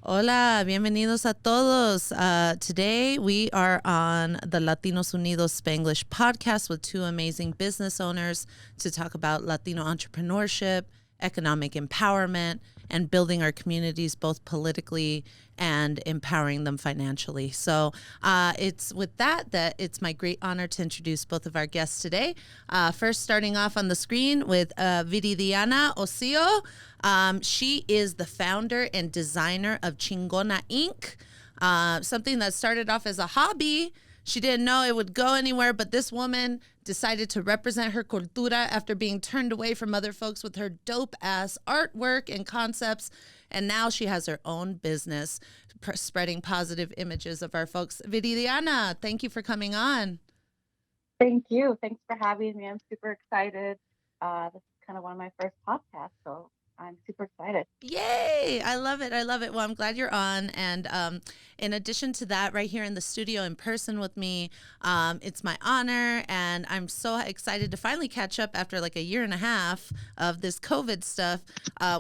Hola, bienvenidos a todos. Today we are on the Latinos Unidos Spanglish podcast with two amazing business owners to talk about Latino entrepreneurship, economic empowerment, and building our communities both politically and empowering them financially. So it's with that it's my great honor to introduce both of our guests today. First, starting off on the screen with Viridiana Ocio. She is the founder and designer of Chingona Inc., something that started off as a hobby. She didn't know it would go anywhere, but this woman decided to represent her cultura after being turned away from other folks with her dope-ass artwork and concepts. And now she has her own business spreading positive images of our folks. Viridiana, thank you for coming on. Thank you. Thanks for having me. I'm super excited. This is kind of one of my first podcasts, so I'm super excited. Yay! I love it. I love it. Well, I'm glad you're on. And in addition to that, right here in the studio in person with me, it's my honor. And I'm so excited to finally catch up after like a year and a half of this COVID stuff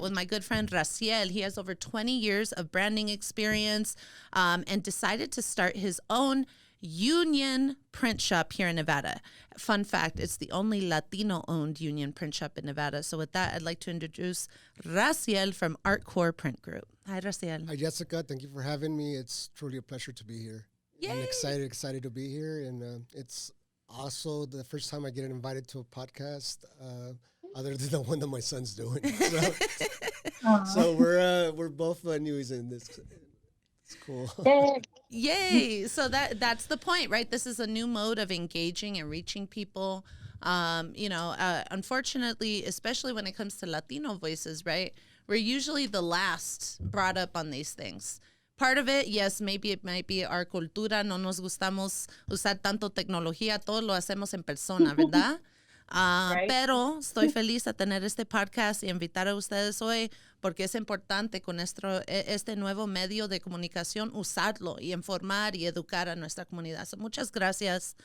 with my good friend Raciel. He has over 20 years of branding experience and decided to start his own union print shop here in Nevada. Fun fact, it's the only Latino-owned union print shop in Nevada. So with that, I'd like to introduce Raciel from Artkore Print Group. Hi, Raciel. Hi, Jessica. Thank you for having me. It's truly a pleasure to be here. Yay! I'm excited to be here. And it's also the first time I get invited to a podcast other than the one that my son's doing. So we're both newies in this. It's cool. Yay! So that's the point, right? This is a new mode of engaging and reaching people. Unfortunately, especially when it comes to Latino voices, right? We're usually the last brought up on these things. Part of it, yes, maybe it might be our cultura. No nos gustamos usar tanto tecnología. Todo lo hacemos en persona, ¿verdad? Right. Pero estoy feliz de tener este podcast y invitar a ustedes hoy porque es importante con este nuevo medio de comunicación usarlo y informar y educar a nuestra comunidad. So muchas gracias.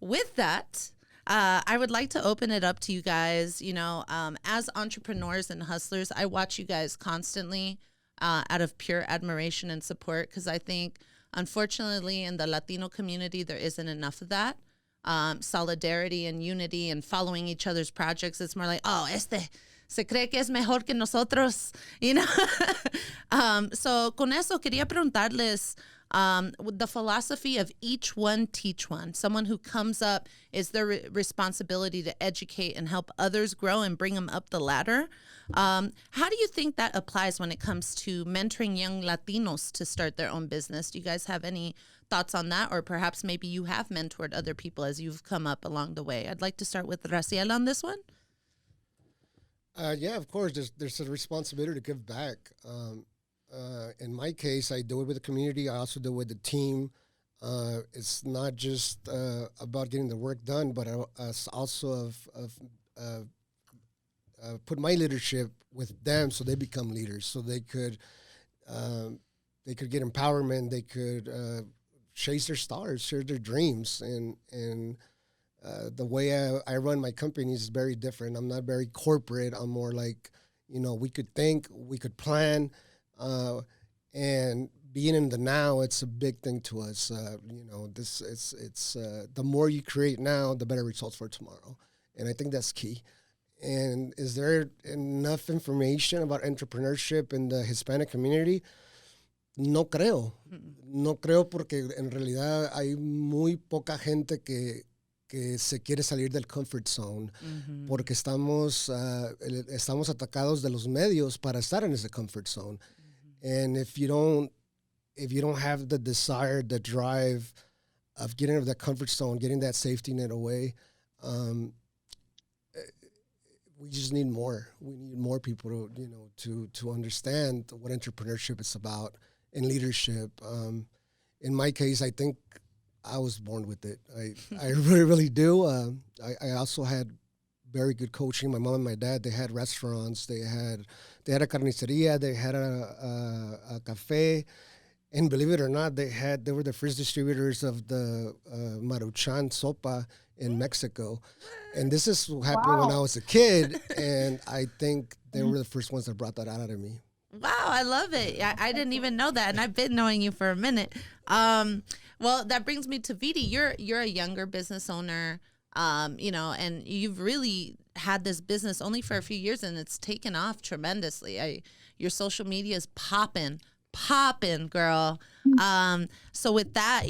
With that, I would like to open it up to you guys. As entrepreneurs and hustlers, I watch you guys constantly out of pure admiration and support because I think, unfortunately, in the Latino community, there isn't enough of that. Solidarity and unity and following each other's projects. It's more like, se cree que es mejor que nosotros, So con eso quería preguntarles the philosophy of each one, teach one. Someone who comes up is their responsibility to educate and help others grow and bring them up the ladder. How do you think that applies when it comes to mentoring young Latinos to start their own business? Do you guys have any thoughts on that? Or perhaps maybe you have mentored other people as you've come up along the way. I'd like to start with Raciel on this one. Yeah, of course. There's a responsibility to give back. In my case, I do it with the community. I also do it with the team. It's not just about getting the work done, but also of put my leadership with them so they become leaders, so they could get empowerment, they could chase their stars, share their dreams, and the way I run my company is very different. I'm not very corporate. I'm more like, we could think, we could plan, and being in the now, it's a big thing to us. It's the more you create now, the better results for tomorrow, and I think that's key. And is there enough information about entrepreneurship in the Hispanic community? No creo. No creo porque en realidad hay muy poca gente que se quiere salir del comfort zone, porque estamos atacados de los medios para estar en ese comfort zone. And if you don't have the desire, the drive of getting out of that comfort zone, getting that safety net away, we just need more. We need more people to understand what entrepreneurship is about and leadership. In my case, I think I was born with it. I really, really do. I also had very good coaching. My mom and my dad, they had restaurants. They had a carniceria. They had a cafe. And believe it or not, they were the first distributors of the Maruchan sopa in Mexico. And this is what happened when I was a kid. And I think they were the first ones that brought that out of me. Wow, I love it. I didn't even know that, and I've been knowing you for a minute. Well, that brings me to Vidi. You're a younger business owner, and you've really had this business only for a few years, and it's taken off tremendously. Your social media is popping, girl. So with that,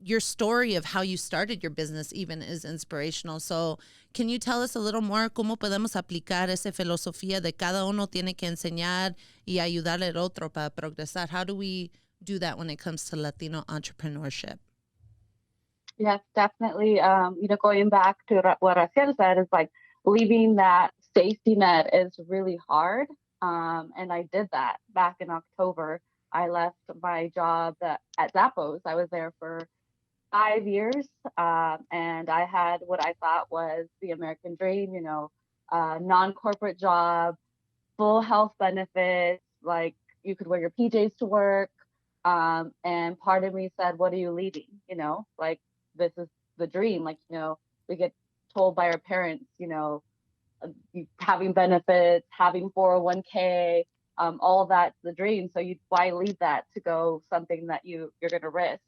your story of how you started your business even is inspirational. So can you tell us a little more cómo podemos aplicar esa filosofía de cada uno tiene que enseñar y ayudarle al otro para progresar? How do we do that when it comes to Latino entrepreneurship? Yes, definitely. Going back to what Raciel said is like leaving that safety net is really hard. And I did that back in October. I left my job at Zappos. I was there for 5 years, and I had what I thought was the American dream, non-corporate job, full health benefits, like you could wear your PJs to work. And part of me said, what are you leaving? Like this is the dream. Like, we get told by our parents, having benefits, having 401k, all of that's the dream. So why leave that to go something that you're going to risk?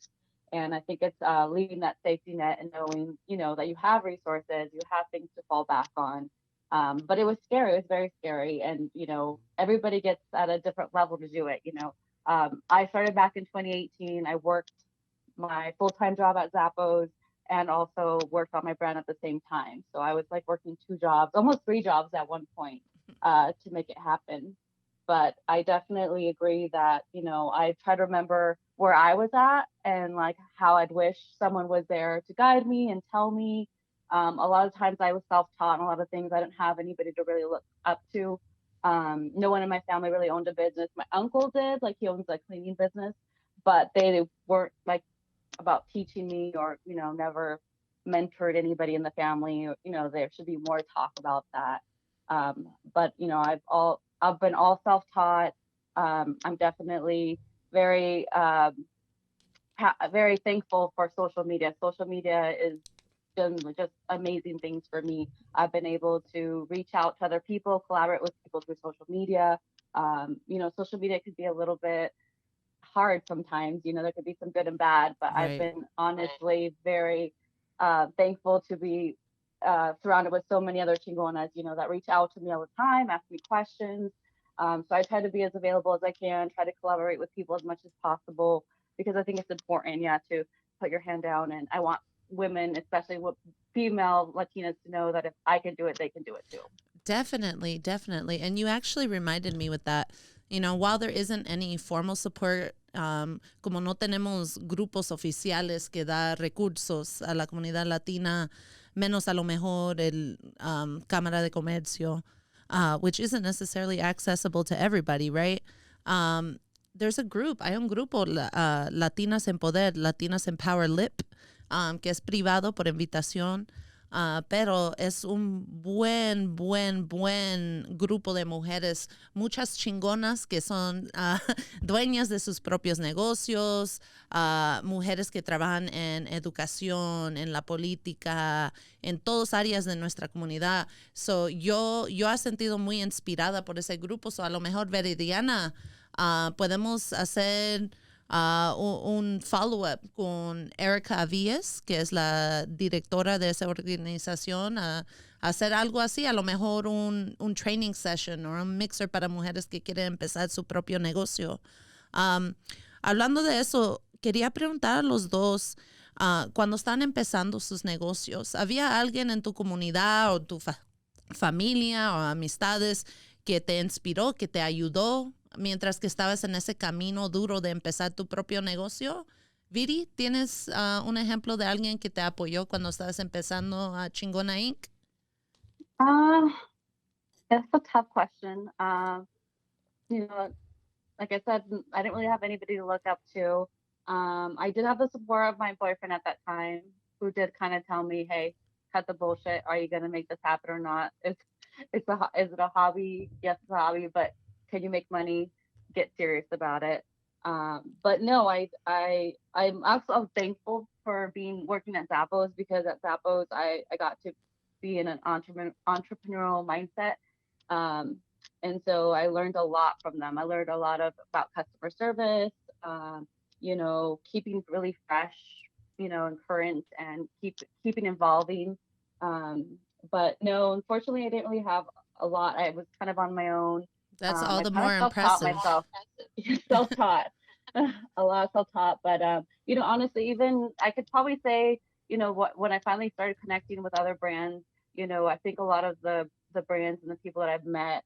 And I think it's leaving that safety net and knowing, that you have resources, you have things to fall back on. But it was scary. It was very scary. And, everybody gets at a different level to do it. I started back in 2018. I worked my full-time job at Zappos and also worked on my brand at the same time. So I was like working 2 jobs, almost 3 jobs at one point to make it happen. But I definitely agree that, I try to remember where I was at and like how I'd wish someone was there to guide me and tell me. A lot of times I was self-taught and a lot of things I didn't have anybody to really look up to. No one in my family really owned a business. My uncle did, like he owns a cleaning business, but they weren't like about teaching me or, never mentored anybody in the family. There should be more talk about that. But, I've been all self-taught. I'm definitely very, very thankful for social media. Social media is done just amazing things for me. I've been able to reach out to other people, collaborate with people through social media. Social media could be a little bit hard sometimes. There could be some good and bad, but I've Right. been honestly very thankful to be surrounded with so many other chingonas, that reach out to me all the time, ask me questions. So I try to be as available as I can, try to collaborate with people as much as possible because I think it's important, to put your hand down. And I want women, especially female Latinas, to know that if I can do it, they can do it too. Definitely, definitely. And you actually reminded me with that. While there isn't any formal support, como no tenemos grupos oficiales que da recursos a la comunidad latina, menos a lo mejor el Cámara de Comercio, which isn't necessarily accessible to everybody, right? There's a group, hay un grupo, Latinas en Poder, Latinas en Power Lip, que es privado por invitación. Pero es un buen grupo de mujeres, muchas chingonas que son dueñas de sus propios negocios, mujeres que trabajan en educación, en la política, en todas áreas de nuestra comunidad. So, yo he sentido muy inspirada por ese grupo. So, a lo mejor, Veridiana, podemos hacer un follow-up con Erica Avías, que es la directora de esa organización, hacer algo así, a lo mejor un training session o un mixer para mujeres que quieren empezar su propio negocio. Hablando de eso, quería preguntar a los dos, cuando están empezando sus negocios, ¿había alguien en tu comunidad o tu familia o amistades que te inspiró, que te ayudó mientras que estabas en ese camino duro de empezar tu propio negocio? Viri, ¿tienes un ejemplo de alguien que te apoyó cuando estabas empezando a Chingona Inc? That's a tough question. Like I said, I didn't really have anybody to look up to. I did have the support of my boyfriend at that time, who did kind of tell me, "Hey, cut the bullshit. Are you gonna make this happen or not? Is it a hobby? Yes, it's a hobby, but can you make money? Get serious about it." But no, I'm also thankful for working at Zappos, because at Zappos I got to be in an entrepreneurial mindset. And so I learned a lot from them. I learned a lot about customer service, keeping really fresh, and current, and keeping evolving. But no, unfortunately, I didn't really have a lot. I was kind of on my own. That's all I the kind more of self-taught impressive. myself, self-taught, a lot of self-taught. But honestly, even I could probably say, when I finally started connecting with other brands, I think a lot of the brands and the people that I've met,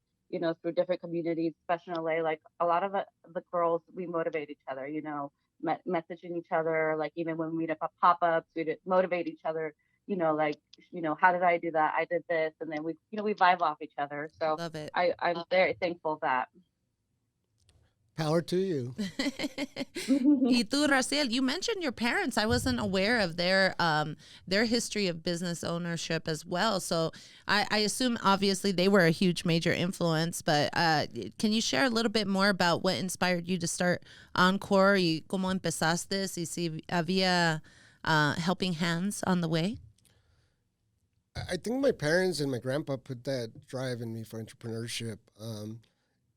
through different communities, especially in LA, like a lot of the girls, we motivate each other, messaging each other, like even when we meet up at pop-ups, we'd motivate each other, like, how did I do that? I did this. And then we vibe off each other. So Love it. I'm very thankful that. Power to you. Y tú, Raciel, you mentioned your parents. I wasn't aware of their history of business ownership as well. So I assume obviously they were a huge major influence, but can you share a little bit more about what inspired you to start Artkore y cómo empezaste, y si había helping hands on the way? I think my parents and my grandpa put that drive in me for entrepreneurship.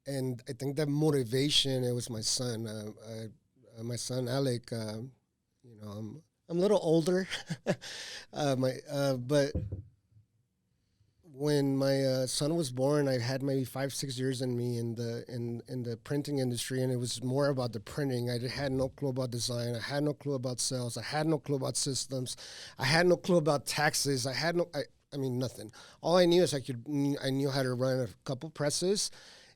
And I think that motivation, it was my son. My son, Alec, I'm a little older. But when my son was born, I had maybe 5-6 years in me in the printing industry, and it was more about the printing. I had no clue about design. I had no clue about sales. I had no clue about systems. I had no clue about taxes. I mean, nothing. All I knew is I knew how to run a couple presses.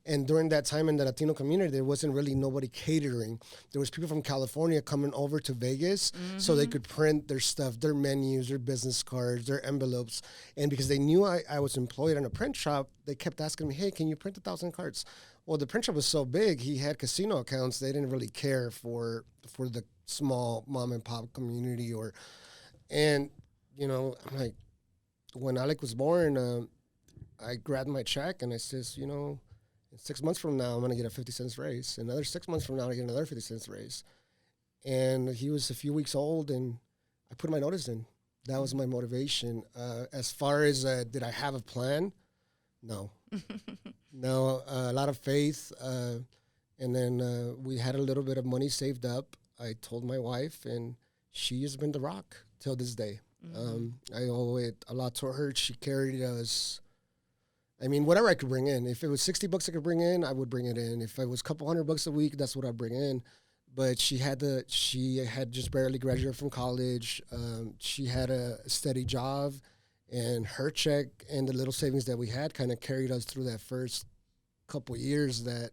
And during that time in the Latino community, there wasn't really nobody catering. There was people from California coming over to Vegas so they could print their stuff, their menus, their business cards, their envelopes. And because they knew I was employed in a print shop, they kept asking me, hey, can you print 1,000 cards? Well, the print shop was so big, he had casino accounts. They didn't really care for the small mom and pop community. I'm like, when Alec was born, I grabbed my check and I says, 6 months from now, I'm going to get a 50 cents raise. Another 6 months from now, I get another 50 cents raise. And he was a few weeks old, and I put my notice in. That was my motivation. As far as did I have a plan? No. No, a lot of faith. And then we had a little bit of money saved up. I told my wife, and she has been the rock till this day. I owe it a lot to her. She carried us. I mean, whatever I could bring in. If it was $60 I could bring in, I would bring it in. If it was a couple $100 a week, that's what I'd bring in. But she had just barely graduated from college. She had a steady job, and her check and the little savings that we had kind of carried us through that first couple years that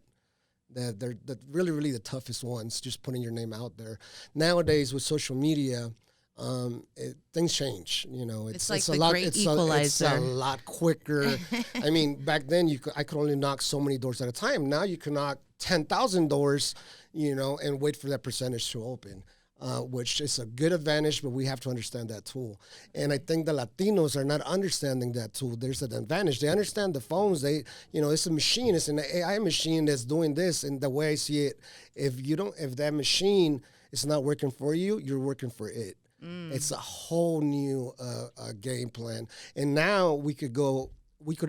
they're really, really the toughest ones, just putting your name out there. Nowadays with social media, things change. It's like the great equalizer. It's a lot quicker. I mean, back then I could only knock so many doors at a time. Now you can knock 10,000 doors, and wait for that percentage to open, which is a good advantage, but we have to understand that tool. And I think the Latinos are not understanding that tool. There's an advantage. They understand the phones. It's a machine. It's an AI machine that's doing this. And the way I see it, if that machine is not working for you, you're working for it. It's a whole new game plan. And now we could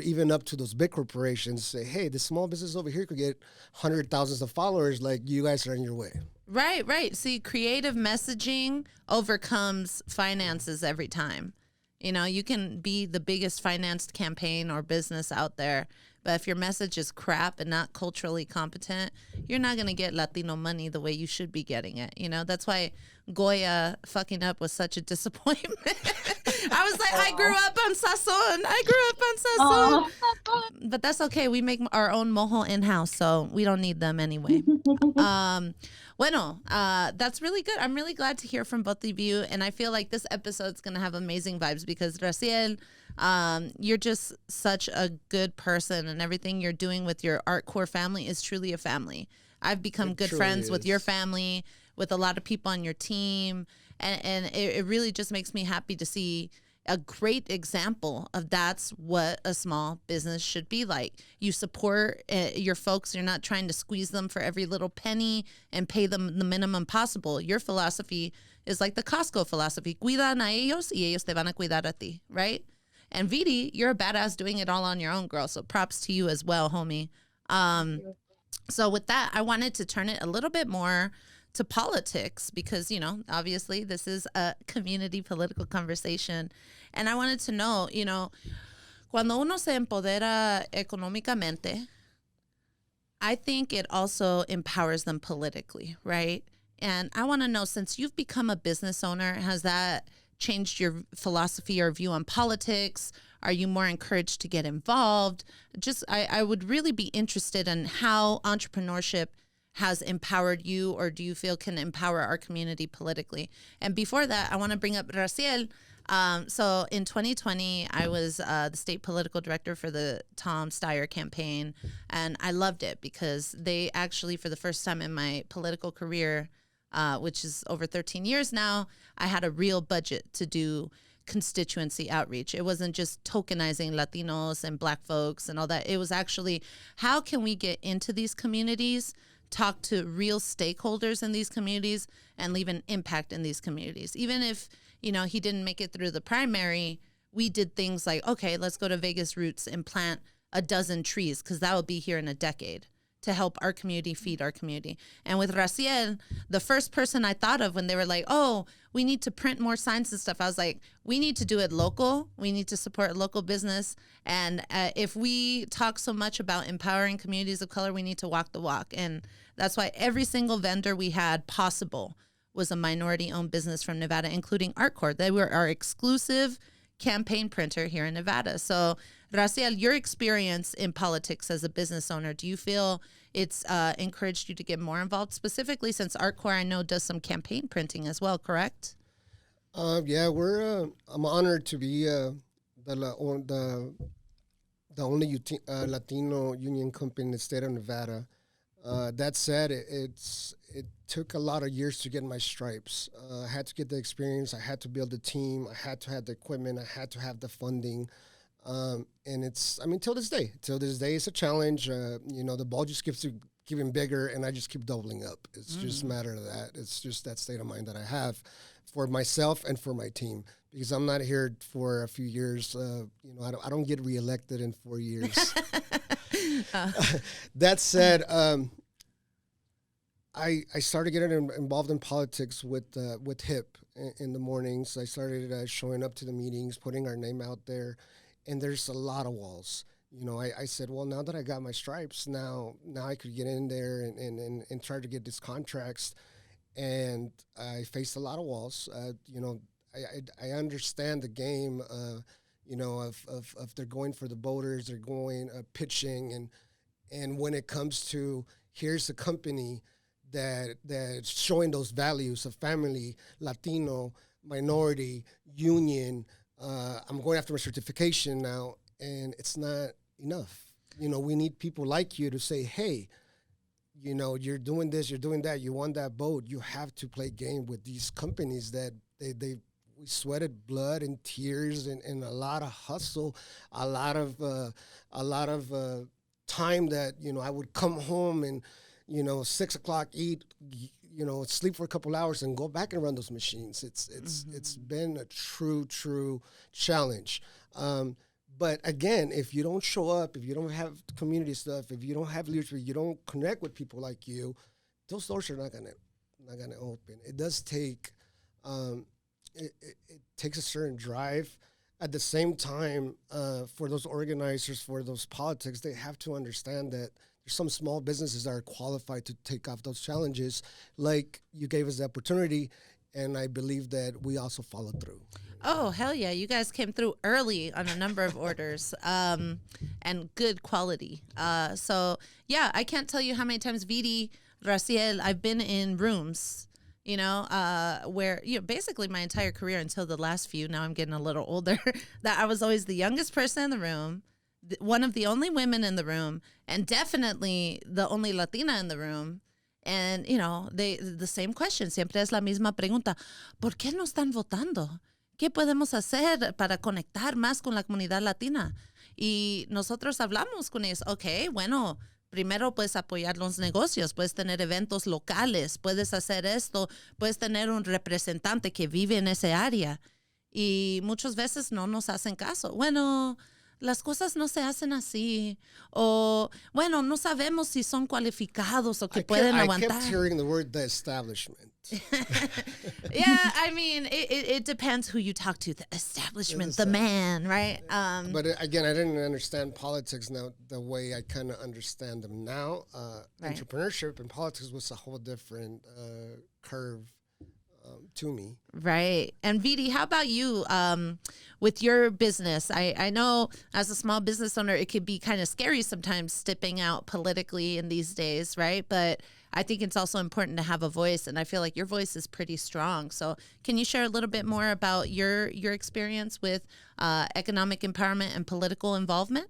even up to those big corporations, say, hey, this small business over here could get hundreds of thousands of followers, like you guys are on your way. Right. See, creative messaging overcomes finances every time. You can be the biggest financed campaign or business out there, but if your message is crap and not culturally competent, you're not going to get Latino money the way you should be getting it. That's why Goya fucking up was such a disappointment. I was like, I grew up on Sazon. But that's okay. We make our own mojo in-house, so we don't need them anyway. That's really good. I'm really glad to hear from both of you, and I feel like this episode's going to have amazing vibes because, Raciel, you're just such a good person, and everything you're doing with your Artkore family is truly a family. I've become good friends with your family, with a lot of people on your team, and it really just makes me happy to see a great example of that's what a small business should be like. You support your folks. You're not trying to squeeze them for every little penny and pay them the minimum possible. Your philosophy is like the Costco philosophy. Cuidan a ellos y ellos te van a cuidar a ti, right? And Vidi, you're a badass doing it all on your own, girl. So props to you as well, homie. So with that, I wanted to turn it a little bit more to politics because, you know, obviously this is a community political conversation. And I wanted to know, you know, cuando uno se empodera económicamente, I think it also empowers them politically, right? And I want to know, since you've become a business owner, has that changed your philosophy or view on politics? Are you more encouraged to get involved? Just, I would really be interested in how entrepreneurship has empowered you, or do you feel can empower our community politically? And before that, I want to bring up Raciel. So in 2020, I was the state political director for the Tom Steyer campaign, and I loved it because they actually, for the first time in my political career, which is over 13 years now, I had a real budget to do constituency outreach. It wasn't just tokenizing Latinos and Black folks and all that. It was actually, how can we get into these communities, talk to real stakeholders in these communities, and leave an impact in these communities? Even if, you know, he didn't make it through the primary, we did things like, okay, let's go to Vegas Roots and plant a dozen trees, because that will be here in a decade, to help our community feed our community. And with Raciel, the first person I thought of when they were like, oh, we need to print more signs and stuff, I was like, we need to do it local. We need to support local business. And if we talk so much about empowering communities of color, we need to walk the walk. And that's why every single vendor we had possible was a minority-owned business from Nevada, including Artkore. They were our exclusive campaign printer here in Nevada. So, Raciel, your experience in politics as a business owner, do you feel it's encouraged you to get more involved, specifically since Artkore, I know, does some campaign printing as well, correct? Yeah, I'm honored to be the only Latino union company in the state of Nevada. That said, it took a lot of years to get my stripes. I had to get the experience. I had to build a team. I had to have the equipment. I had to have the funding. And till this day, it's a challenge. The ball just keeps getting bigger, and I just keep doubling up. It's just a matter of that. It's just that state of mind that I have for myself and for my team, because I'm not here for a few years. I don't get reelected in 4 years. That said, I started getting involved in politics with HIP in the mornings. I started showing up to the meetings, putting our name out there, and there's a lot of walls. I said, well, now that I got my stripes, now I could get in there and try to get these contracts. And I faced a lot of walls. I understand the game, of they're going for the voters, they're going pitching, and when it comes to, here's a company that's showing those values of family, Latino, minority, union. I'm going after my certification now, and it's not enough. We need people like you to say, hey, you're doing this, you're doing that, you won that vote. You have to play game with these companies that we sweated blood and tears and a lot of hustle, a lot of time that, I would come home and, 6 o'clock, eat, sleep for a couple hours and go back and run those machines. It's been a true challenge. But again, if you don't show up, if you don't have community stuff, if you don't have leadership, you don't connect with people like you, those doors are not gonna open. It does take it takes a certain drive. At the same time, for those organizers, for those politics, they have to understand that there's some small businesses that are qualified to take off those challenges. Like you gave us the opportunity, and I believe that we also followed through. Oh, hell yeah. You guys came through early on a number of orders and good quality. So, yeah, I can't tell you how many times, Vidi, Raciel, I've been in rooms, where, basically my entire career until the last few, now I'm getting a little older, that I was always the youngest person in the room, one of the only women in the room, and definitely the only Latina in the room. And, the same question, siempre es la misma pregunta. ¿Por qué no están votando? ¿Qué podemos hacer para conectar más con la comunidad latina? Y nosotros hablamos con ellos. Ok, bueno, primero puedes apoyar los negocios, puedes tener eventos locales, puedes hacer esto, puedes tener un representante que vive en esa área. Y muchas veces no nos hacen caso. Bueno, las cosas no se hacen así. O, bueno, no sabemos si son cualificados o que pueden I aguantar. kept hearing the word the establishment. Yeah, I mean, it depends who you talk to. The establishment, the man, right? But again, I didn't understand politics now the way I kind of understand them now. Right. Entrepreneurship and politics was a whole different curve to me. Right. And Vidi, how about you with your business? I know as a small business owner, it could be kind of scary sometimes stepping out politically in these days, right? But I think it's also important to have a voice, and I feel like your voice is pretty strong. So can you share a little bit more about your experience with economic empowerment and political involvement?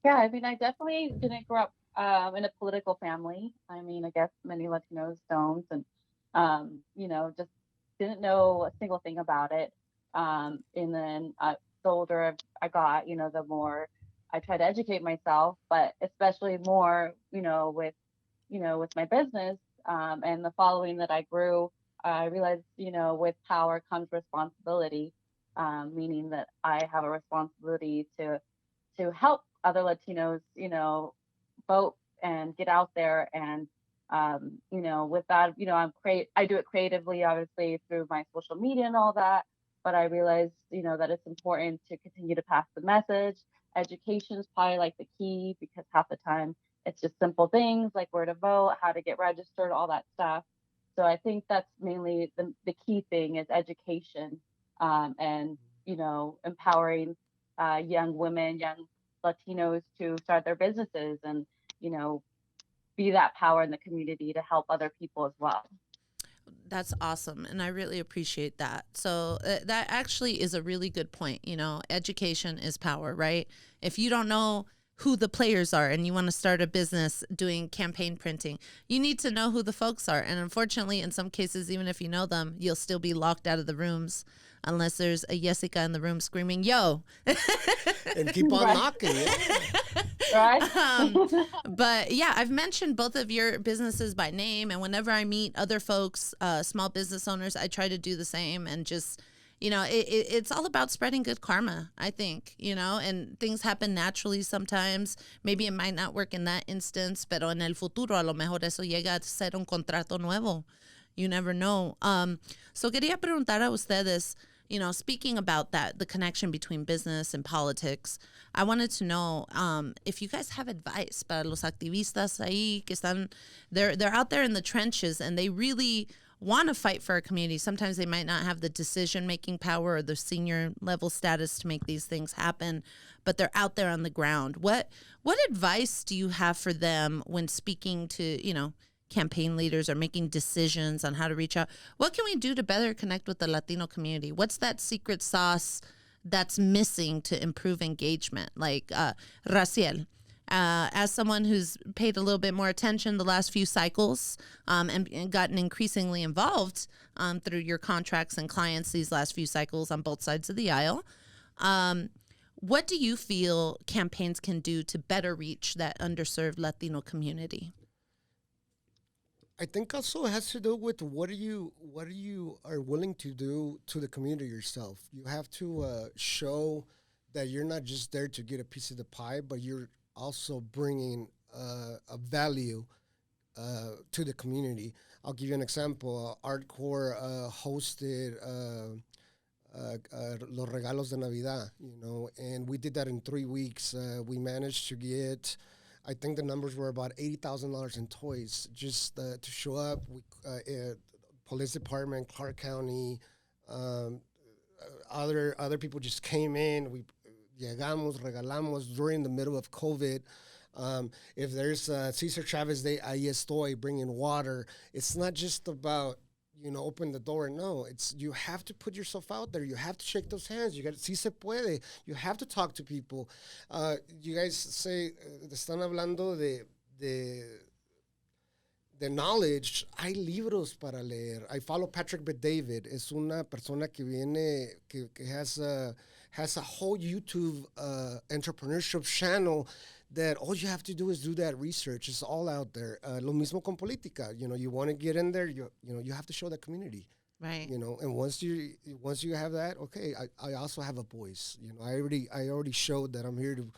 Yeah, I mean, I definitely didn't grow up in a political family. I mean, I guess many Latinos don't, and just didn't know a single thing about it. And then the older I got, the more I tried to educate myself, but especially more, with my business and the following that I grew, I realized, with power comes responsibility, meaning that I have a responsibility to help other Latinos, vote and get out there. And, with that, I do it creatively, obviously, through my social media and all that. But I realized, that it's important to continue to pass the message. Education is probably like the key, because half the time it's just simple things like where to vote, how to get registered, all that stuff. So I think that's mainly the key thing is education, and, empowering young women, young Latinos to start their businesses and, be that power in the community to help other people as well. That's awesome. And I really appreciate that. So that actually is a really good point. Education is power, right? If you don't know who the players are and you want to start a business doing campaign printing, you need to know who the folks are. And unfortunately, in some cases, even if you know them, you'll still be locked out of the rooms unless there's a Jessica in the room screaming, yo. And keep on knocking. Right. But yeah, I've mentioned both of your businesses by name. And whenever I meet other folks, small business owners, I try to do the same and just, it's all about spreading good karma, I think, and things happen naturally sometimes. Maybe it might not work in that instance, pero en el futuro a lo mejor eso llega a ser un contrato nuevo. You never know. So quería preguntar a ustedes, speaking about that, the connection between business and politics, I wanted to know if you guys have advice para los activistas ahí que están, they're out there in the trenches and they really want to fight for our community. Sometimes they might not have the decision-making power or the senior level status to make these things happen, but they're out there on the ground. What advice do you have for them when speaking to, campaign leaders or making decisions on how to reach out? What can we do to better connect with the Latino community? What's that secret sauce that's missing to improve engagement? Like Raciel, as someone who's paid a little bit more attention the last few cycles and gotten increasingly involved through your contracts and clients these last few cycles on both sides of the aisle, what do you feel campaigns can do to better reach that underserved Latino community? I think also it has to do with what you are willing to do to the community yourself. You have to show that you're not just there to get a piece of the pie, but you're also bringing a value to the community. I'll give you an example. Artkore hosted Los Regalos de Navidad, and we did that in 3 weeks. We managed to get, I think the numbers were about $80,000 in toys just to show up. Police department, Clark County, other people just came in. We llegamos, regalamos during the middle of COVID. If there's Cesar Chavez Day, ahí estoy, bringing water. It's not just about, open the door. No, it's you have to put yourself out there. You have to shake those hands. You got to, si se puede. You have to talk to people. You guys say, están hablando de knowledge. Hay libros para leer. I follow Patrick Bet-David. Es una persona que viene, que has a whole YouTube entrepreneurship channel that all you have to do is do that research. It's all out there. Lo mismo con política. You want to get in there, you have to show that community. Right. And once you have that, okay, I also have a voice. I already showed that I'm here to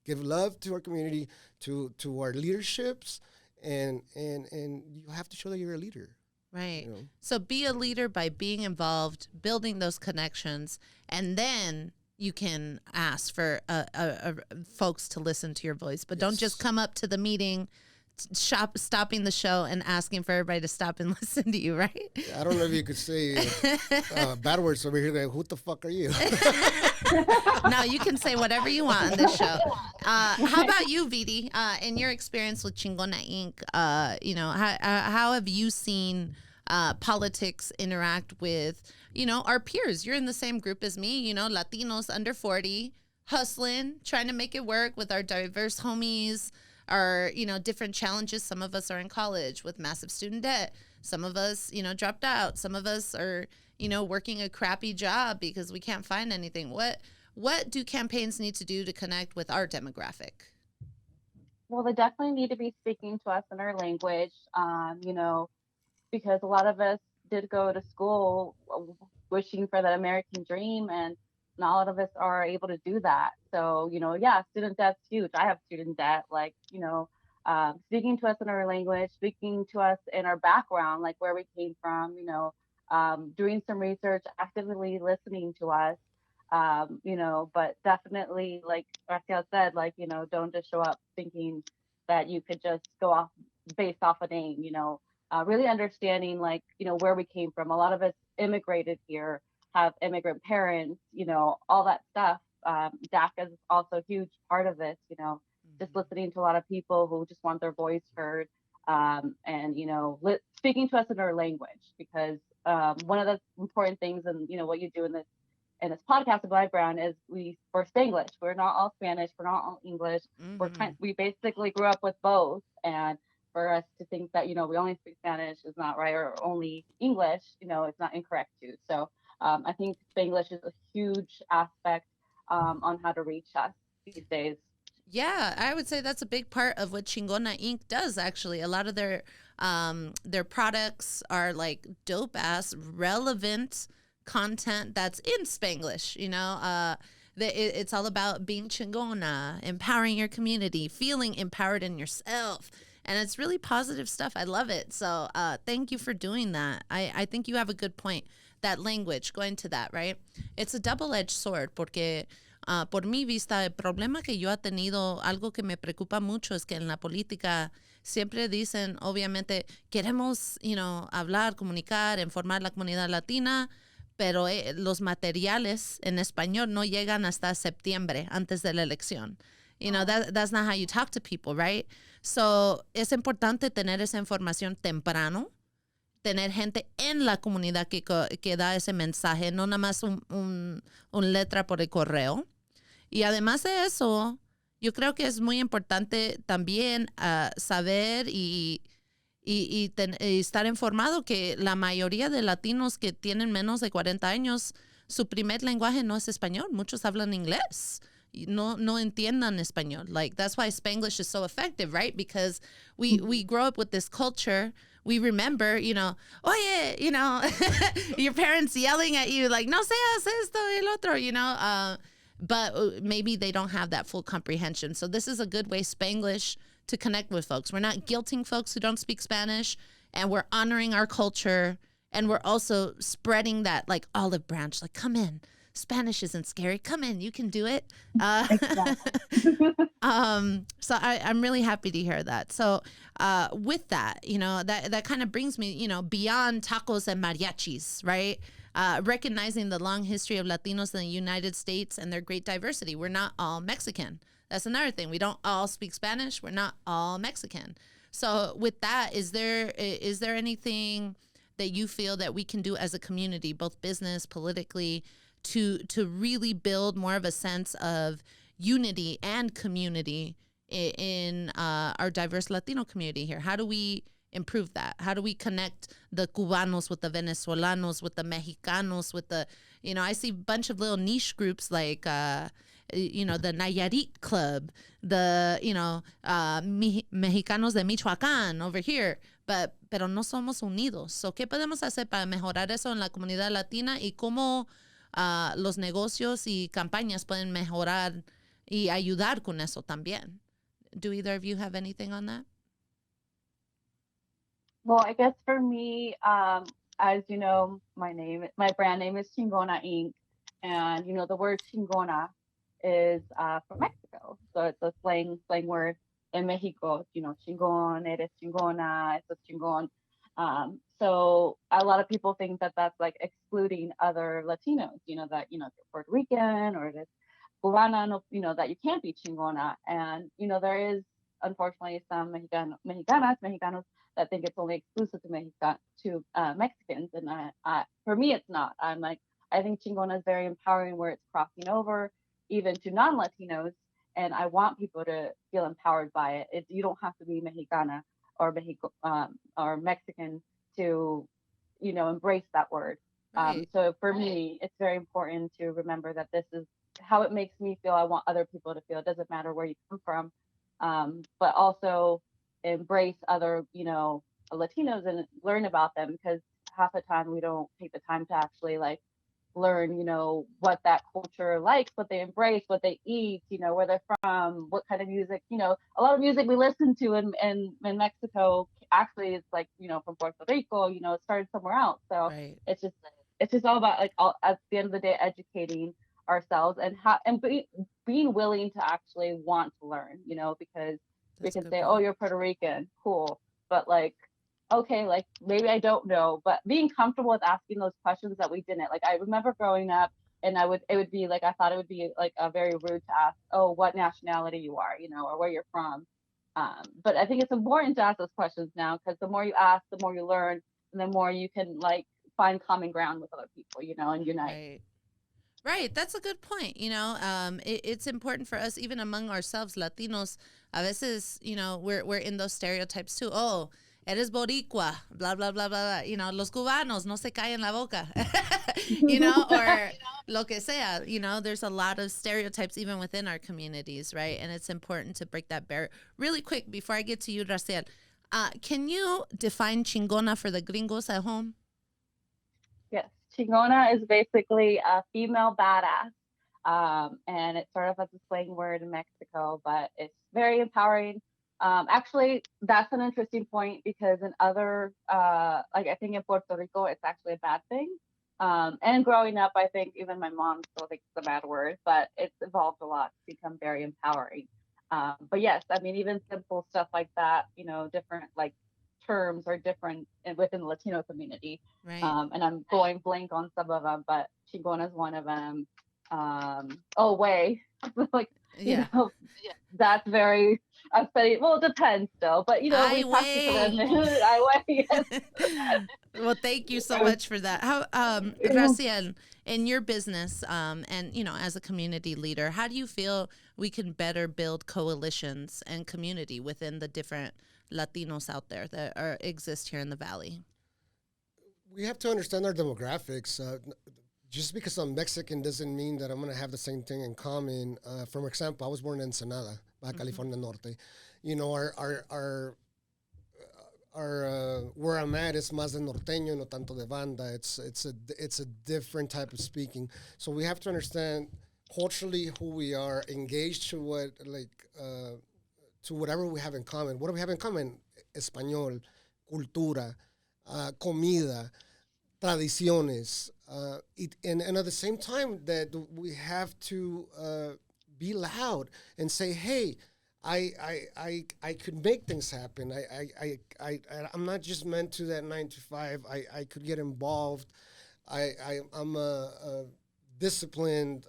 give love to our community, to our leaderships, and you have to show that you're a leader. Right. So be a leader by being involved, building those connections, and then you can ask for folks to listen to your voice. But don't just come up to the meeting, stopping the show and asking for everybody to stop and listen to you, right? I don't know if you could say bad words over here. Like, who the fuck are you? No, you can say whatever you want on this show. How about you, Vidi? In your experience with Chingona Inc., how have you seen politics interact with, our peers? You're in the same group as me, Latinos under 40, hustling, trying to make it work with our diverse homies, our, different challenges. Some of us are in college with massive student debt. Some of us, dropped out. Some of us are, working a crappy job because we can't find anything. What do campaigns need to do to connect with our demographic? Well, they definitely need to be speaking to us in our language, because a lot of us did go to school wishing for that American dream, and not a lot of us are able to do that. So, student debt's huge. I have student debt, speaking to us in our language, speaking to us in our background, like where we came from, doing some research, actively listening to us, but definitely, like Raquel said, don't just show up thinking that you could just go off based off a name, really understanding, where we came from. A lot of us immigrated here, have immigrant parents, all that stuff. DACA is also a huge part of this, just listening to a lot of people who just want their voice heard, and, speaking to us in our language, because one of the important things, and, what you do in this podcast of Black Brown, is we're Spanglish. We're not all Spanish. We're not all English. We basically grew up with both. And for us to think that, we only speak Spanish is not right, or only English, it's not incorrect too. So I think Spanglish is a huge aspect on how to reach us these days. Yeah, I would say that's a big part of what Chingona Inc. does, actually. A lot of their products are like dope ass, relevant content that's in Spanglish, it's all about being chingona, empowering your community, feeling empowered in yourself. And it's really positive stuff. I love it. So thank you for doing that. I think you have a good point. That language, going to that, right? It's a double-edged sword, porque por mi vista, el problema que yo he tenido, algo que me preocupa mucho, es que en la política siempre dicen, obviamente, queremos, hablar, comunicar, informar la comunidad latina, pero los materiales en español no llegan hasta septiembre, antes de la elección. That's not how you talk to people, right? So, es importante tener esa información temprano, tener gente en la comunidad que da ese mensaje, no nada más un letra por el correo. Y además de eso, yo creo que es muy importante también saber y estar informado que la mayoría de latinos que tienen menos de 40 años, su primer lenguaje no es español. Muchos hablan inglés. No entiendan español. Like, that's why Spanglish is so effective, right? Because we grow up with this culture. We remember, oye, your parents yelling at you, like, no seas esto y el otro, but maybe they don't have that full comprehension. So this is a good way, Spanglish, to connect with folks. We're not guilting folks who don't speak Spanish, and we're honoring our culture, and we're also spreading that, like, olive branch, like, come in. Spanish isn't scary. Come in, you can do it. So I'm really happy to hear that. So with that, that kind of brings me, beyond tacos and mariachis, right? Recognizing the long history of Latinos in the United States and their great diversity. We're not all Mexican. That's another thing. We don't all speak Spanish. We're not all Mexican. So with that, is there anything that you feel that we can do as a community, both business, politically, to really build more of a sense of unity and community in our diverse Latino community here? How do we improve that? How do we connect the Cubanos with the Venezolanos, with the Mexicanos, with the, I see a bunch of little niche groups like, the Nayarit Club, the, Mexicanos de Michoacán over here. But pero no somos unidos. So, ¿qué podemos hacer para mejorar eso en la comunidad latina y cómo los negocios y campañas pueden mejorar y ayudar con eso también? Do either of you have anything on that? Well, I guess for me, as you know, my brand name is Chingona Inc. And, the word Chingona is from Mexico. So it's a slang word in Mexico, chingon, eres chingona, eso chingon. So a lot of people think that that's like excluding other Latinos, that, if you're Puerto Rican or this Cubana, that you can't be chingona. And, there is unfortunately some Mexicanos that think it's only exclusive to Mexicans. And for me, it's not. I think chingona is very empowering where it's crossing over even to non-Latinos. And I want people to feel empowered by it. You don't have to be Mexicana or Mexican to, embrace that word. Right. So for me, it's very important to remember that this is how it makes me feel. I want other people to feel. It doesn't matter where you come from, but also embrace other, Latinos and learn about them, because half the time we don't take the time to actually learn, what that culture likes, what they embrace, what they eat, where they're from, what kind of music, a lot of music we listen to in Mexico actually is from Puerto Rico, it started somewhere else. So Right. it's just all about at the end of the day, educating ourselves and being willing to actually want to learn, because we can say, oh, you're Puerto Rican, cool. But okay, maybe I don't know, but being comfortable with asking those questions that we didn't. I remember growing up and I thought it would be very rude to ask, oh, what nationality you are, or where you're from. But I think it's important to ask those questions now, because the more you ask, the more you learn, and the more you can find common ground with other people, and unite. Right. Right, that's a good point. It's important for us, even among ourselves, Latinos. A veces, we're in those stereotypes too. Oh, eres boricua, blah blah blah blah blah. Los cubanos no se callan la boca, or lo que sea. There's a lot of stereotypes even within our communities, right? And it's important to break that barrier. Really quick, before I get to you, Raciel, can you define chingona for the gringos at home? Yes, Chingona is basically a female badass. And it started off as a slang word in Mexico, but it's very empowering. Actually, that's an interesting point, because in other, I think in Puerto Rico, it's actually a bad thing. And growing up, I think even my mom still thinks it's a bad word, but it's evolved a lot to become very empowering. But yes, I mean, even simple stuff like that, different terms are different within the Latino community. Right. And I'm going blank on some of them, but Chingona is one of them. Way. Yeah. That's very, I've studied, well, it depends still, but, we Ay, practice güey. it. I weigh, yes. Well, thank you so much for that. How, Raciel, in your business, and as a community leader, how do you feel we can better build coalitions and community within the different Latinos out there that exist here in the Valley? We have to understand our demographics. Just because I'm Mexican doesn't mean that I'm going to have the same thing in common. For example, I was born in Ensenada, Baja California Norte. Our where I'm at is más de norteño, no tanto de banda. It's a different type of speaking. So we have to understand culturally who we are, engaged to to whatever we have in common. What do we have in common? Español, cultura, comida, tradiciones. And at the same time that we have to be loud and say, hey, I could make things happen. I'm not just meant to that 9 to 5. I could get involved. I'm a disciplined.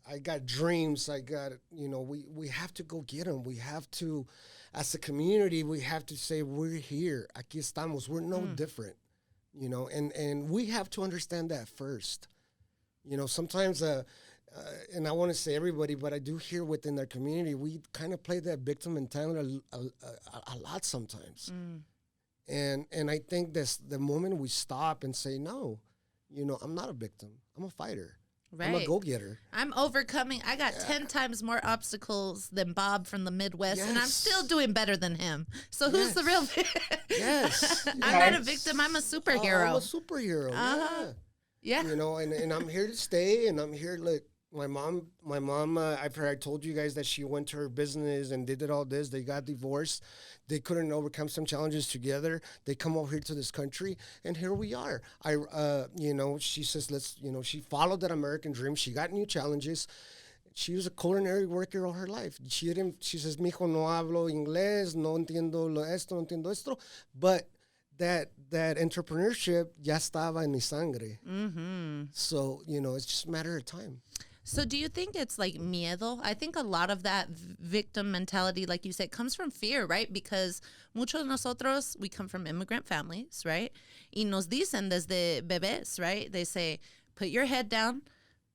I got dreams. I got, we have to go get them. We have to, as a community, we have to say, we're here. Aquí estamos. We're no different, and we have to understand that first. Sometimes, and I want to say everybody, but I do hear within their community, we kind of play that victim mentality a lot sometimes. And I think that's the moment we stop and say, no, I'm not a victim. I'm a fighter. I'm a go-getter. I'm overcoming. I got 10 times more obstacles than Bob from the Midwest, and I'm still doing better than him. So who's the real Yes. I'm not a victim. I'm a superhero. I'm a superhero. Yeah. You know, and I'm here to stay, and I'm here, like, my mom, I've heard, I told you guys that she went to her business and they did all this. They got divorced. They couldn't overcome some challenges together. They come over here to this country, and here we are. You know, she says, she followed that American dream. She got new challenges. She was a culinary worker all her life. She says, mijo, no hablo inglés, no entiendo esto, no entiendo esto. But that entrepreneurship ya estaba en mi sangre. Mm-hmm. So, you know, it's just a matter of time. So do you think it's like miedo? I think a lot of that victim mentality, like you said, comes from fear, right? Because muchos de nosotros, we come from immigrant families, right? Y nos dicen desde bebés, right? They say, put your head down,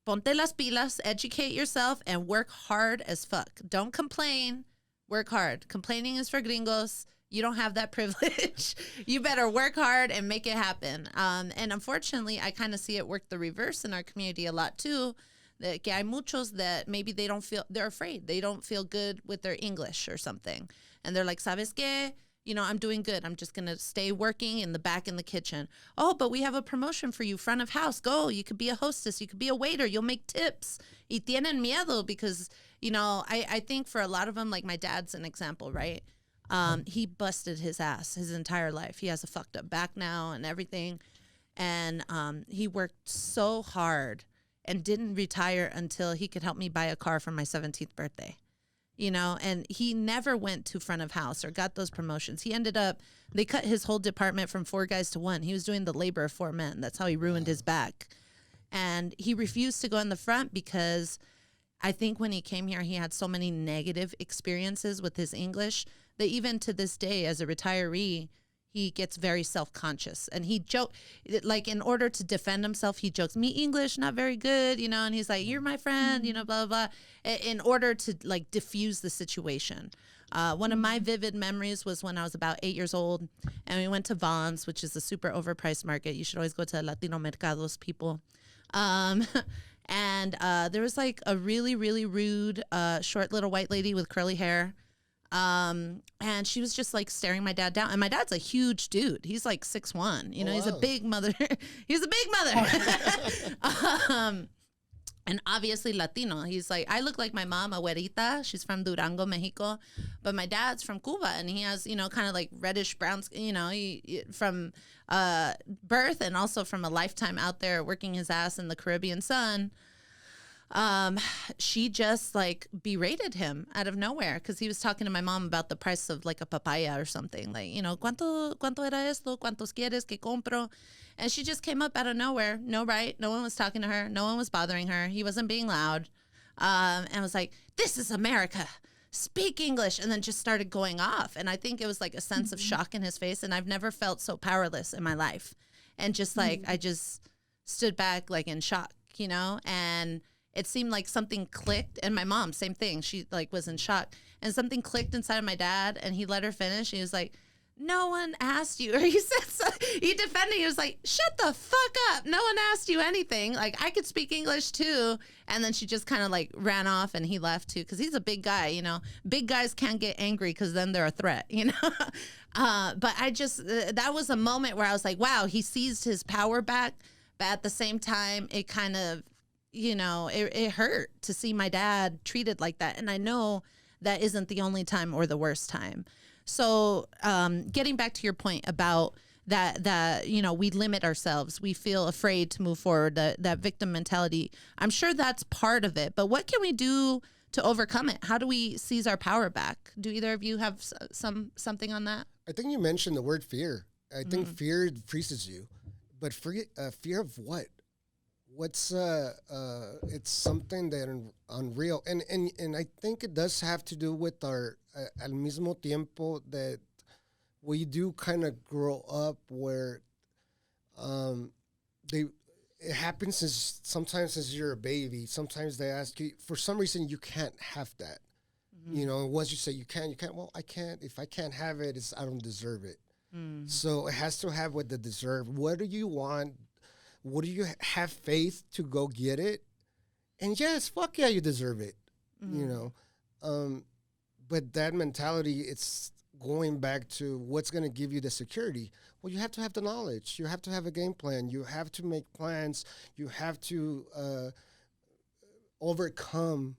ponte las pilas, educate yourself, and work hard as fuck. Don't complain, work hard. Complaining is for gringos. You don't have that privilege. You better work hard and make it happen. And unfortunately, I kind of see it work the reverse in our community a lot too. Que hay muchos that maybe they're afraid. They don't feel good with their English or something. And they're like, ¿sabes qué? You know, I'm doing good. I'm just going to stay working in the back in the kitchen. Oh, but we have a promotion for you, front of house. Go. You could be a hostess. You could be a waiter. You'll make tips. Y tienen miedo because, you know, I think for a lot of them, like my dad's an example, right? He busted his ass his entire life. He has a fucked up back now and everything. And he worked so hard and didn't retire until he could help me buy a car for my 17th birthday, you know, and he never went to front of house or got those promotions. He ended up, they cut his whole department from 4 guys to 1. He was doing the labor of 4 men. That's how he ruined his back. And he refused to go in the front because I think when he came here, he had so many negative experiences with his English that even to this day, as a retiree, he gets very self-conscious, and he like in order to defend himself, he jokes, me English, not very good, you know, and he's like, you're my friend, you know, blah, blah, blah, in order to like diffuse the situation. One of my vivid memories was when I was about 8 years old, and we went to Vaughn's, which is a super overpriced market. You should always go to Latino mercados, people. And there was like a really, really rude, short little white lady with curly hair. And she was just like staring my dad down. And my dad's a huge dude. He's like 6'1", you know, he's a big mother. He's a big mother. And obviously Latino. He's like, I look like my mom, abuelita. She's from Durango, Mexico. But my dad's from Cuba, and he has, you know, kind of like reddish brown, you know, from birth and also from a lifetime out there working his ass in the Caribbean sun. She just like berated him out of nowhere because he was talking to my mom about the price of like a papaya or something, like, you know, cuánto era esto, cuántos quieres que compro, and she just came up out of nowhere. No one was talking to her, no one was bothering her, he wasn't being loud, and was like, this is America, speak English, and then just started going off. And I think it was like a sense of shock in his face, and I've never felt so powerless in my life. And just like I just stood back like in shock, you know, and it seemed like something clicked. And my mom, same thing. She like was in shock, and something clicked inside of my dad, and he let her finish. He was like, no one asked you. Or he said, so, he defended, he was like, shut the fuck up. No one asked you anything. Like, I could speak English too. And then she just kind of like ran off, and he left too. Cause he's a big guy, you know, big guys can't get angry cause then they're a threat, you know? But I just, that was a moment where I was like, wow, he seized his power back. But at the same time, it kind of, you know, it hurt to see my dad treated like that. And I know that isn't the only time or the worst time. So getting back to your point about that, you know, we limit ourselves. We feel afraid to move forward, that victim mentality. I'm sure that's part of it. But what can we do to overcome it? How do we seize our power back? Do either of you have something on that? I think you mentioned the word fear. I think fear freezes you. But fear of what? What's it's something that unreal, and I think it does have to do with our al mismo tiempo that we do kind of grow up where it happens sometimes as you're a baby. Sometimes they ask you, for some reason you can't have that. You know, once you say you can't. Well, I can't. If I can't have it, I don't deserve it. So it has to have with the deserve. What do you want? What do you have faith to go get it? And yes, fuck yeah, you deserve it. Mm-hmm. You know, but that mentality, it's going back to what's going to give you the security. Well, you have to have the knowledge. You have to have a game plan. You have to make plans. You have to overcome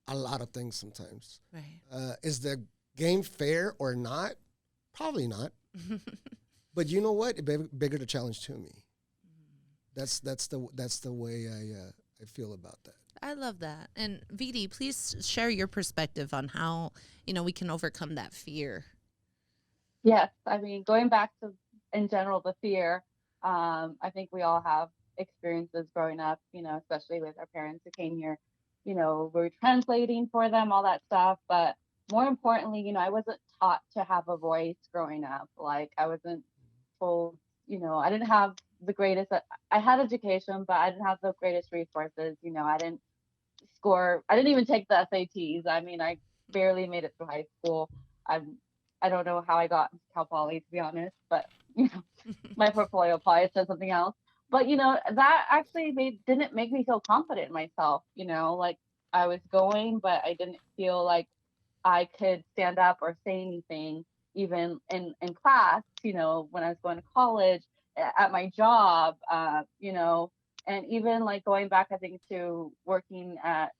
a lot of things sometimes. Right. Is the game fair or not? Probably not. But you know what? It's bigger the challenge to me. That's the way I feel about that. I love that. And Vidi, please share your perspective on how, we can overcome that fear. Yes, I mean, going back to, in general, the fear, I think we all have experiences growing up, especially with our parents who came here, we're translating for them, all that stuff. But more importantly, I wasn't taught to have a voice growing up. Like, I wasn't told, I didn't have the greatest, I had education, but I didn't have the greatest resources. I didn't even take the SATs. I mean, I barely made it through high school. I don't know how I got into Cal Poly, to be honest, but my portfolio probably says something else. But that actually didn't make me feel confident in myself. Like, I was going, but I didn't feel like I could stand up or say anything, even in class. When I was going to college, at my job, and even like going back, I think, to working at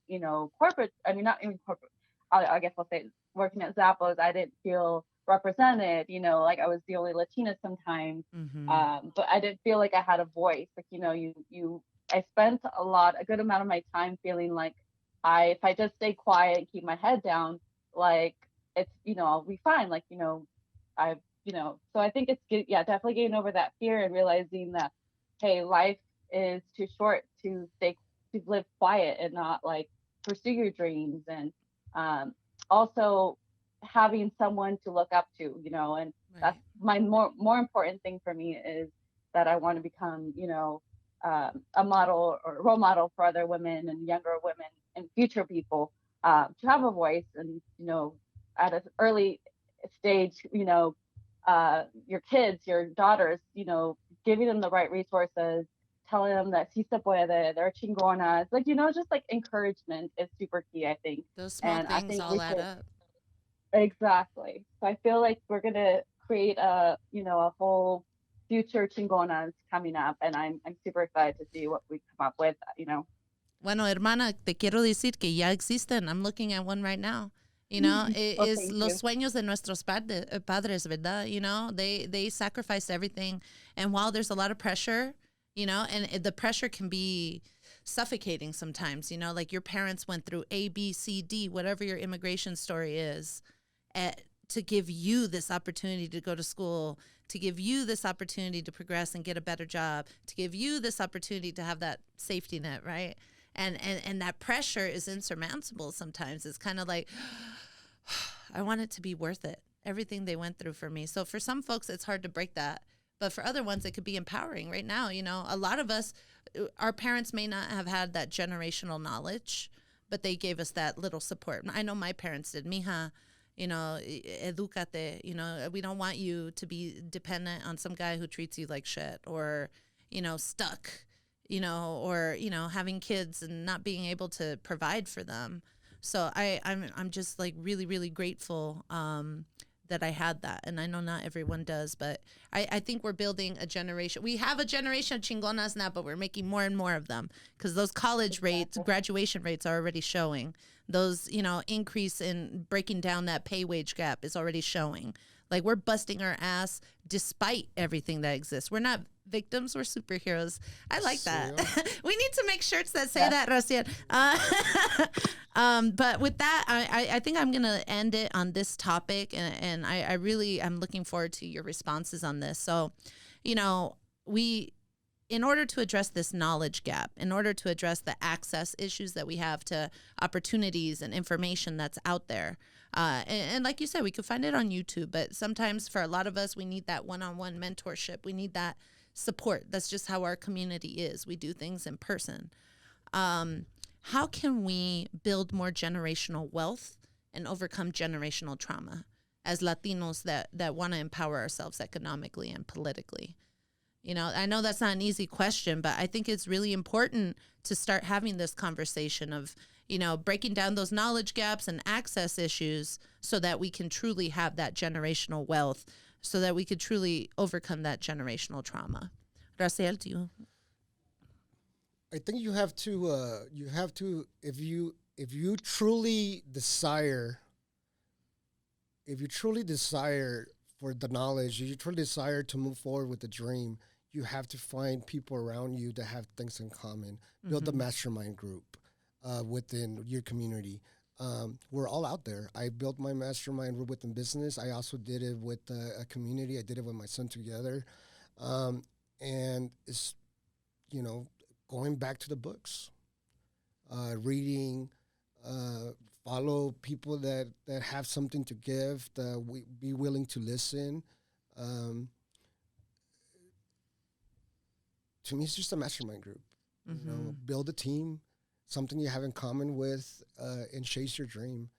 corporate. I mean, not even corporate. I guess I'll say working at Zappos, I didn't feel represented. Like, I was the only Latina sometimes. Mm-hmm. But I didn't feel like I had a voice. Like, I spent a good amount of my time feeling like if I just stay quiet and keep my head down, like, it's, I'll be fine. Like, I've, so I think it's, definitely getting over that fear and realizing that, hey, life is too short to live quiet and not, like, pursue your dreams. And also having someone to look up to, and that's my more important thing for me, is that I want to become, a model or role model for other women and younger women and future people, to have a voice. And, at an early stage, your kids, your daughters, giving them the right resources, telling them that si se puede, they're chingonas, like, just like encouragement is super key, I think. Those small And things I think all add up. exactly. So I feel like we're gonna create a whole future chingonas coming up, and I'm super excited to see what we come up with. Bueno, hermana, te quiero decir que ya existen. I'm looking at one right now. Well, Es thank los you. sueños de nuestros padres, ¿verdad? They sacrificed everything. And while there's a lot of pressure, and the pressure can be suffocating sometimes, like your parents went through A, B, C, D, whatever your immigration story is, to give you this opportunity to go to school, to give you this opportunity to progress and get a better job, to give you this opportunity to have that safety net, right? And that pressure is insurmountable sometimes. It's kind of like, I want it to be worth it, everything they went through for me. So for some folks, it's hard to break that. But for other ones, it could be empowering right now. A lot of us, our parents may not have had that generational knowledge, but they gave us that little support. I know my parents did. Mija, educate, we don't want you to be dependent on some guy who treats you like shit, or, stuck, or, having kids and not being able to provide for them. So I'm just like really, really grateful that I had that. And I know not everyone does, but I think we're building a generation. We have a generation of chingonas now, but we're making more and more of them, because those college rates, graduation rates are already showing. Those, increase in breaking down that pay wage gap is already showing. Like, we're busting our ass despite everything that exists. We're not victims, we're superheroes. I like that. We need to make shirts that say that, Raciel. But with that, I think I'm going to end it on this topic. And I really am looking forward to your responses on this. So, in order to address this knowledge gap, in order to address the access issues that we have to opportunities and information that's out there, and like you said, we could find it on YouTube, but sometimes for a lot of us, we need that one-on-one mentorship. We need that support. That's just how our community is. We do things in person. How can we build more generational wealth and overcome generational trauma as Latinos that want to empower ourselves economically and politically? I know that's not an easy question, but I think it's really important to start having this conversation of, breaking down those knowledge gaps and access issues so that we can truly have that generational wealth, so that we could truly overcome that generational trauma. Raciel, do you? I think you have to if you truly desire for the knowledge, if you truly desire to move forward with the dream, you have to find people around you that have things in common. Build a mastermind group within your community. We're all out there. I built my mastermind group within business. I also did it with a community. I did it with my son together. And it's, going back to the books, reading, follow people that have something to give, be willing to listen. To me, it's just a mastermind group. Build a team, something you have in common with, and chase your dream.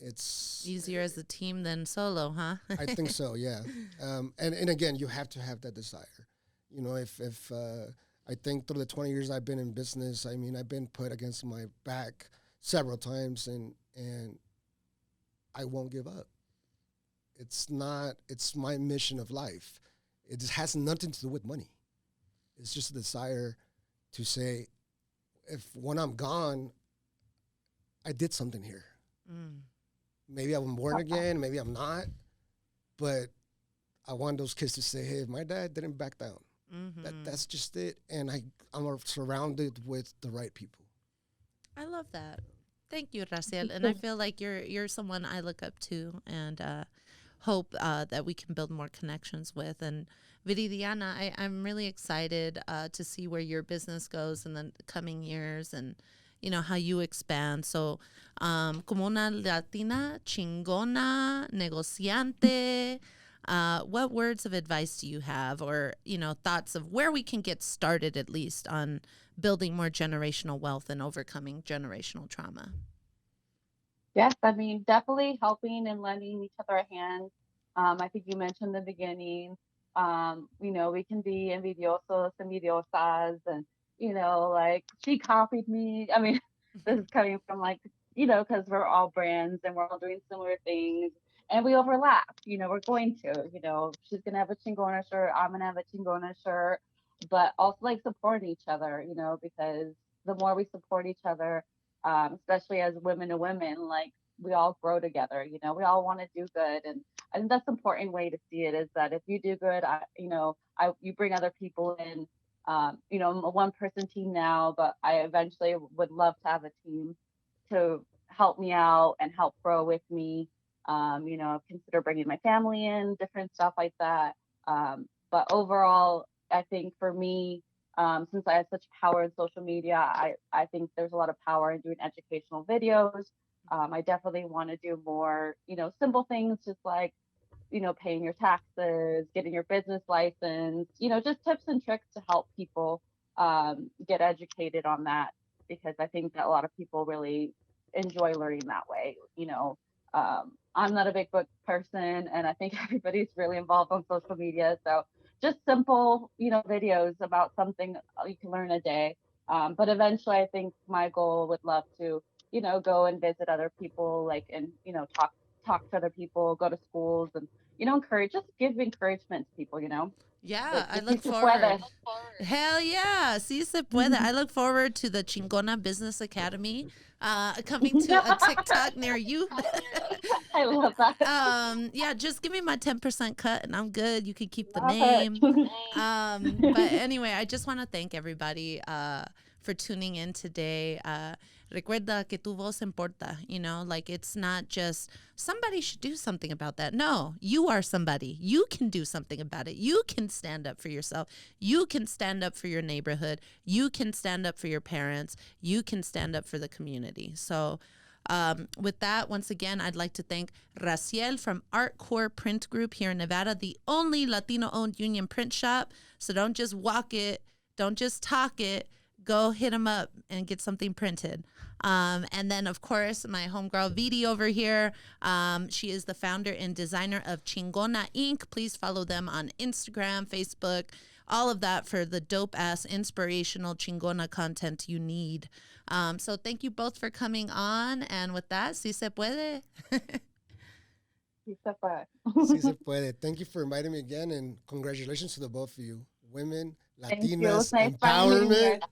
It's easier as a team than solo, huh? I think so, yeah. And again, you have to have that desire. If I think through the 20 years I've been in business, I've been put against my back several times, and I won't give up. It's my mission of life. It just has nothing to do with money. It's just a desire to say, when I'm gone, I did something here. Maybe I'm born again, maybe I'm not, but I want those kids to say, hey, my dad didn't back down. That's just it. And I'm surrounded with the right people. I love that. Thank you, Raciel. And I feel like you're someone I look up to and hope that we can build more connections with. And Viridiana, I'm really excited to see where your business goes in the coming years and, how you expand. So, como una Latina chingona, negociante, what words of advice do you have, or, thoughts of where we can get started at least on building more generational wealth and overcoming generational trauma? Yes, definitely helping and lending each other a hand. I think you mentioned in the beginning, we can be envidiosos, envidiosas, and, like she copied me. This is coming from because we're all brands and we're all doing similar things and we overlap, we're going to, she's going to have a Chingona shirt, I'm going to have a Chingona shirt, but also supporting each other, because the more we support each other, especially as women to women, we all grow together, we all want to do good. And I think that's an important way to see it, is that if you do good, you bring other people in. I'm a one-person team now, but I eventually would love to have a team to help me out and help grow with me. Consider bringing my family in, different stuff like that. But overall, I think for me, since I have such power in social media, I think there's a lot of power in doing educational videos. I definitely want to do more, simple things, just like, paying your taxes, getting your business license, just tips and tricks to help people get educated on that, because I think that a lot of people really enjoy learning that way. I'm not a big book person, and I think everybody's really involved on social media. So just simple, videos about something you can learn a day. But eventually, I think my goal would love to, go and visit other people, and, talk to other people, go to schools and, just give encouragement to people, Yeah, I look forward. Hell yeah, sí se puede. I look forward to the Chingona Business Academy coming to a TikTok near you. I love that. Yeah, just give me my 10% cut and I'm good. You can keep the name. But anyway, I just want to thank everybody for tuning in today. Recuerda que tu voz importa, it's not just somebody should do something about that. No, you are somebody. You can do something about it. You can stand up for yourself. You can stand up for your neighborhood. You can stand up for your parents. You can stand up for the community. So with that, once again, I'd like to thank Raciel from Artkore Print Group here in Nevada, the only Latino-owned union print shop. So don't just walk it. Don't just talk it. Go hit them up and get something printed. And then, of course, my homegirl Vidi over here. She is the founder and designer of Chingona Inc. Please follow them on Instagram, Facebook, all of that for the dope ass inspirational chingona content you need. So thank you both for coming on. And with that, si se puede. Sí se puede. Sí se puede. Thank you for inviting me again, and congratulations to the both of you. Women, Thank you. Latinas, Nice finding you empowerment. guys.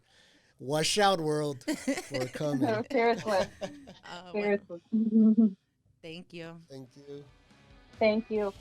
Wash out, world. We're coming. Seriously. Bueno, Seriously. thank you. Thank you. Thank you.